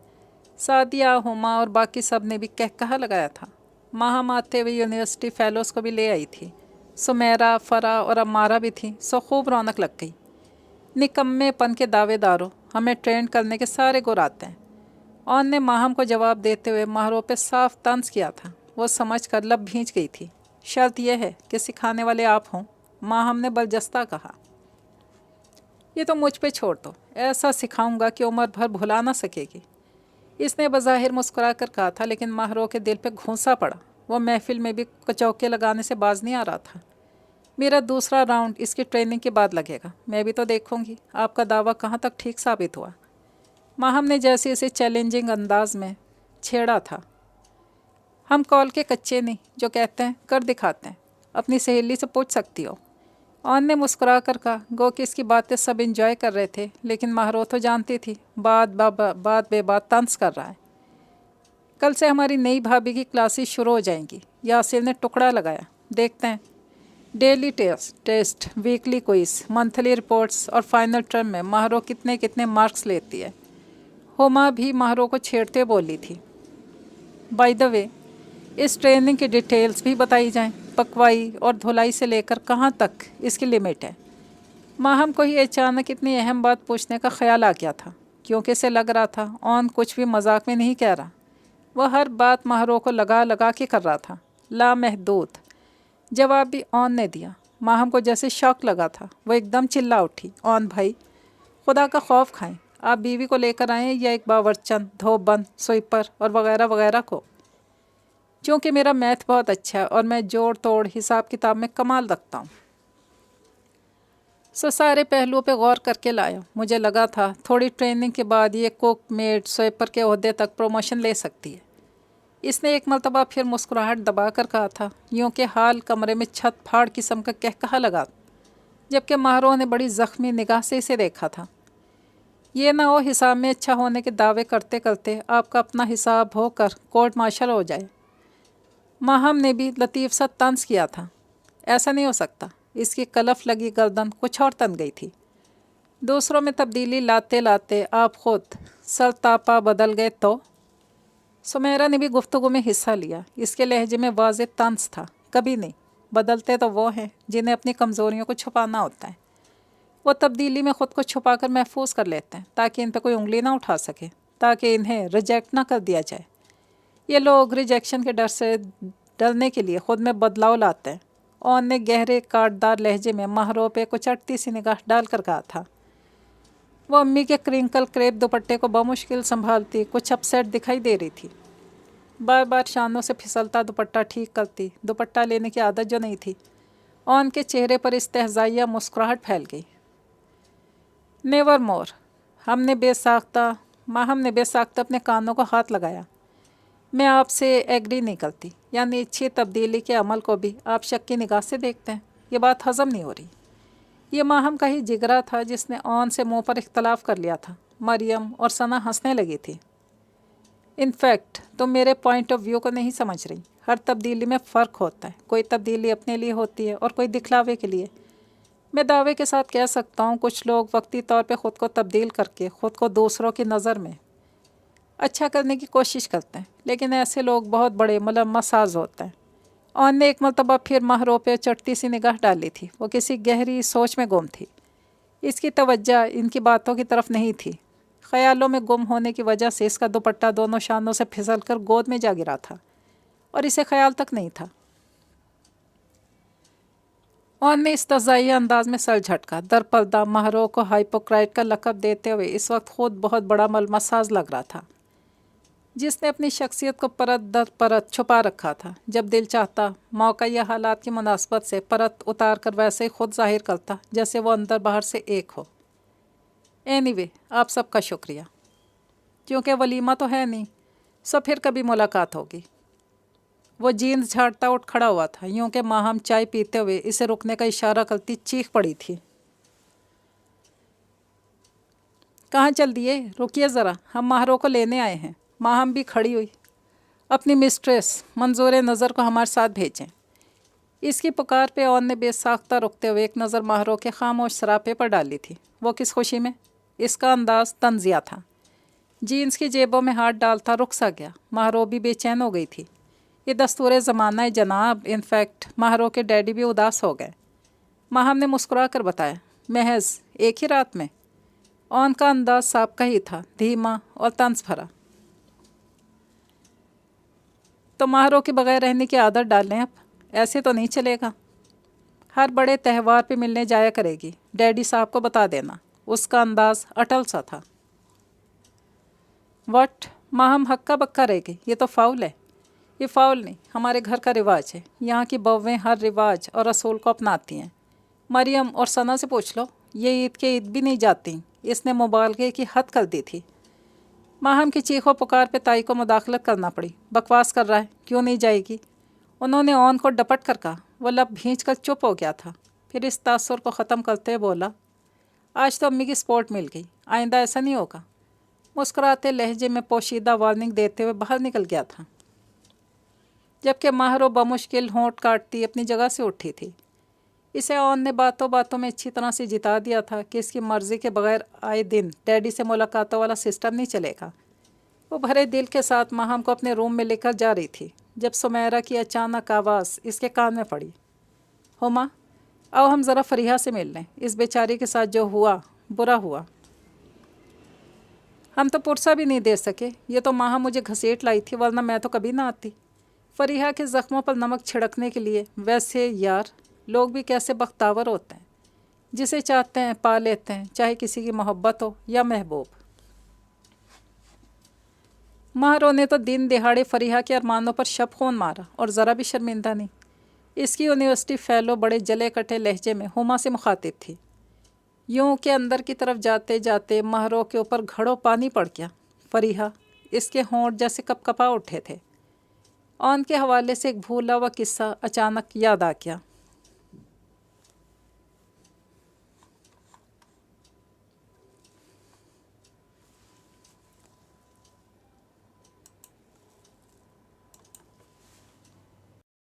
सादिया, हुमा और बाकी सब ने भी कहकहा लगाया था। माहम आते हुए यूनिवर्सिटी फेलोज़ को भी ले आई थी। सुमेरा, फरा और अमारा भी थी। सो खूब रौनक लग गई। निकम्मेपन के दावेदारों, हमें ट्रेंड करने के सारे गुर आते हैं। ऑन ने माहम को जवाब देते हुए महरो पे साफ तंज किया था। वो समझ कर लब भींच गई थी। शर्त यह है कि सिखाने वाले आप हों, माहम ने बलजस्ता कहा। ये तो मुझ पे छोड़ दो, ऐसा सिखाऊंगा कि उम्र भर भुला ना सकेगी। इसने बज़ाहिर मुस्कुरा कर कहा था, लेकिन महरो के दिल पे घूंसा पड़ा। वो महफिल में भी कचौके लगाने से बाज नहीं आ रहा था। मेरा दूसरा राउंड इसकी ट्रेनिंग के बाद लगेगा। मैं भी तो देखूंगी आपका दावा कहाँ तक ठीक साबित हुआ। माहम ने जैसे इसे चैलेंजिंग अंदाज में छेड़ा था। हम कॉल के कच्चे नहीं, जो कहते हैं कर दिखाते हैं। अपनी सहेली से पूछ सकती हो। ऑन ने मुस्कुरा कर कहा। गो कि इसकी बातें सब एंजॉय कर रहे थे, लेकिन महरो तो जानती थी बात बेबात तंज कर रहा है। कल से हमारी नई भाभी की क्लासेस शुरू हो जाएंगी। यासिर ने टुकड़ा लगाया। देखते हैं daily test, weekly quiz, monthly reports और फाइनल टर्म में महरो कितने कितने मार्क्स लेती है। हुमा भी महरो को छेड़ते बोली थी। बाय द वे, इस ट्रेनिंग की डिटेल्स भी बताई जाएं। पकवाई और धुलाई से लेकर कहाँ तक इसकी लिमिट है। माहम को ही अचानक इतनी अहम बात पूछने का ख्याल आ गया था, क्योंकि इसे लग रहा था ऑन कुछ भी मजाक में नहीं कह रहा। वह हर बात महरो को लगा लगा के कर रहा था। लामहदूद जवाब भी ऑन ने दिया। माहम को जैसे शौक लगा था। वो एकदम चिल्ला उठी, ऑन भाई खुदा का खौफ खाएं, आप बीवी को लेकर आएँ या एक बावर्चन, धोबबंद, स्वीपर और वगैरह वगैरह को। क्योंकि मेरा मैथ बहुत अच्छा है और मैं जोड़ तोड़ हिसाब किताब में कमाल रखता हूँ। सारे पहलुओं पे गौर करके लाया। मुझे लगा था थोड़ी ट्रेनिंग के बाद ये कुक, मेड, स्वीपर के ओहदे तक प्रमोशन ले सकती है। इसने एक मरतबा फिर मुस्कुराहट दबा कर कहा था, यूँ कि हाल कमरे में छत फाड़ किस्म का कहकहा लगा, जबकि माहरों ने बड़ी ज़ख्मी निगाह से इसे देखा था। ये ना हो हिसाब में अच्छा होने के दावे करते करते आपका अपना हिसाब होकर कोर्ट मार्शल हो जाए। माहम ने भी लतीफ़ सा तंज किया था, ऐसा नहीं हो सकता। इसकी कलफ लगी गर्दन कुछ और तन गई थी। दूसरों में तब्दीली लाते लाते आप खुद सरतापा बदल गए तो। सुमेरा ने भी गुफ्तगू में हिस्सा लिया। इसके लहजे में वाज़ेह तंज था, कभी नहीं। बदलते तो वो हैं जिन्हें अपनी कमज़ोरियों को छुपाना होता है। वो तब्दीली में ख़ुद को छुपा कर महफूज कर लेते हैं ताकि इन पर कोई उंगली ना उठा सके, ताकि इन्हें रिजेक्ट ना कर दिया जाए। ये लोग रिजेक्शन के डर से डरने के लिए ख़ुद में बदलाव लाते हैं। और ने गहरे काटदार लहजे में महरों पे कुछ अटती सी निगाह डाल कर कहा था। वो अम्मी के क्रिंकल क्रेप दुपट्टे को बमुश्किल संभालती कुछ अपसेट दिखाई दे रही थी। बार बार शानों से फिसलता दुपट्टा ठीक करती। दुपट्टा लेने की आदत जो नहीं थी। और उनके चेहरे पर इस्तेहज़ाइया मुस्कुराहट फैल गई। नेवर मोर, हमने बेसाख्ता अपने कानों को हाथ लगाया। मैं आपसे एग्री नहीं करती, यानी अच्छी तब्दीली के अमल को भी आप शक की निगाह से देखते हैं। ये बात हज़म नहीं हो रही। ये माहम का ही जिगरा था जिसने ऑन से मुंह पर इख्तलाफ कर लिया था। मरियम और सना हंसने लगी थी। इनफैक्ट तुम मेरे पॉइंट ऑफ व्यू को नहीं समझ रही। हर तब्दीली में फ़र्क होता है। कोई तब्दीली अपने लिए होती है और कोई दिखलावे के लिए। मैं दावे के साथ कह सकता हूँ कुछ लोग वक्ती तौर पे ख़ुद को तब्दील करके ख़ुद को दूसरों की नज़र में अच्छा करने की कोशिश करते हैं, लेकिन ऐसे लोग बहुत बड़े मुलम्मसाज होते हैं। और ने एक मरतबा फिर महरों पे चटती सी निगाह डाली थी। वो किसी गहरी सोच में गुम थी। इसकी तवज्जो इनकी बातों की तरफ नहीं थी। ख़यालों में गुम होने की वजह से इसका दुपट्टा दोनों शानों से फिसल कर गोद में जा गिरा था और इसे ख्याल तक नहीं था। और ने इस्तज़ाई अंदाज में सर झटका। दरपर्दा महरों को हाइपोक्राइट का लक़ब देते हुए इस वक्त ख़ुद बहुत बड़ा मलमसाज लग रहा था, जिसने अपनी शख्सियत को परत दर परत छुपा रखा था। जब दिल चाहता मौका या हालात की मुनासबत से परत उतार कर वैसे ही खुद जाहिर करता जैसे वो अंदर बाहर से एक हो। एनीवे, आप सबका शुक्रिया। क्योंकि वलीमा तो है नहीं, सो फिर कभी मुलाकात होगी। वो जीन्स झाड़ता उठ खड़ा हुआ था, यूँ कि माहम चाय पीते हुए इसे रुकने का इशारा करती चीख पड़ी थी। कहाँ चल दिए? रुकिए ज़रा, हम महरों को लेने आए हैं। माहम भी खड़ी हुई। अपनी मिस्ट्रेस मंजूर नज़र को हमारे साथ भेजें। इसकी पुकार पे और ने बेसाख्ता रुकते हुए एक नज़र महरों के खामोश सरापे पर डाली थी। वो किस खुशी में? इसका अंदाज तंजिया था। जीन्स की जेबों में हाथ डालता रुक सा गया। महरों भी बेचैन हो गई थी। ये दस्तूर ज़माना है जनाब। इनफैक्ट महरों के डैडी भी उदास हो गए। माहम ने मुस्कुरा कर बताया, महज एक ही रात में। और उनका अंदाज साबका ही था, धीमा और तंज भरा। तो महरों के बगैर रहने की आदत डालें अब, ऐसे तो नहीं चलेगा। हर बड़े त्यौहार पे मिलने जाया करेगी, डैडी साहब को बता देना। उसका अंदाज अटल सा था। वट, माहम हक्का बक्का रह गई। ये तो फाउल है। ये फाउल नहीं, हमारे घर का रिवाज है। यहाँ की बव्वें हर रिवाज और रसूल को अपनाती हैं। मरियम और सना से पूछ लो, ये ईद के ईद भी नहीं जाती। इसने मुबालगे की हद कर दी थी। माहम की चीखों पुकार पे ताई को मुदाखलत करना पड़ी। बकवास कर रहा है, क्यों नहीं जाएगी? उन्होंने ऑन को डपट कर कहा। वो लब भींच कर चुप हो गया था। फिर इस तासुर को ख़त्म करते हुए बोला, आज तो अम्मी की सपोर्ट मिल गई, आइंदा ऐसा नहीं होगा। मुस्कुराते लहजे में पोशीदा वार्निंग देते हुए बाहर निकल गया था, जबकि महरो बमुश्किल होंठ काटती अपनी जगह से उठी थी। इसे ऑन ने बातों बातों में अच्छी तरह से जिता दिया था कि इसकी मर्ज़ी के बगैर आए दिन डैडी से मुलाकातों वाला सिस्टम नहीं चलेगा। वो भरे दिल के साथ माहम को अपने रूम में लेकर जा रही थी जब सुमेरा की अचानक आवाज़ इसके कान में पड़ी, हुमा, आओ हम ज़रा फरीहा से मिल लें। इस बेचारी के साथ जो हुआ बुरा हुआ। हम तो पुरसा भी नहीं दे सके। ये तो माहम मुझे घसीट लाई थी, वरना मैं तो कभी ना आती। फरीहा के ज़ख्मों पर नमक छिड़कने के लिए। वैसे यार, लोग भी कैसे बख्तावर होते हैं। جسے چاہتے ہیں پا لیتے ہیں، چاہے کسی کی محبت ہو یا محبوب۔ ماہروں نے تو دن دہاڑے فریحہ کے ارمانوں پر شب خون مارا اور ذرا بھی شرمندہ نہیں۔ اس کی یونیورسٹی فیلو بڑے جلے کٹے لہجے میں ہما سے مخاطب تھی۔ یوں کہ اندر کی طرف جاتے جاتے ماہروں کے اوپر گھڑوں پانی پڑ گیا۔ فریحہ، اس کے ہونٹ جیسے کپ کپا اٹھے تھے۔ ان کے حوالے سے ایک بھولا ہوا قصہ اچانک یاد آ گیا۔